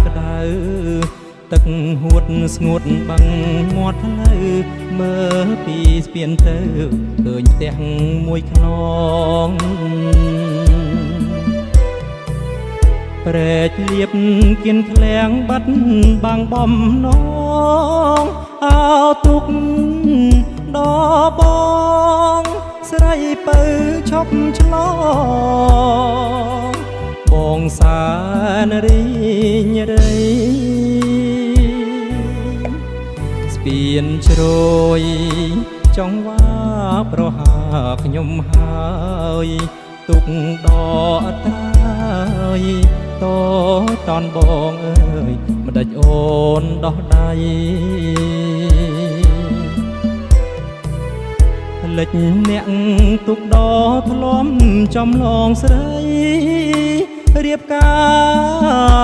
ក្តៅទឹកហួតស្ងួតបឹងមាត់ផ្លូវមើលពីស្ពានទៅឃើញផ្ទះមួយខ្នងព្រែកលៀបគៀនធ្លាំងបាត់បាំងបំណងអោទុកដល់បងស្រីពៅឈប់ឆ្លងបងសានរីញរីស្ពានជ្រោយចង់វាប្រហាខ្ញុំហើយទុកដល់អត្រាយតតនបងអើយម្ដេចអូនដោះដៃលិចអ្នកទុកដល់ធ្លំចំឡងស្រីរៀបការ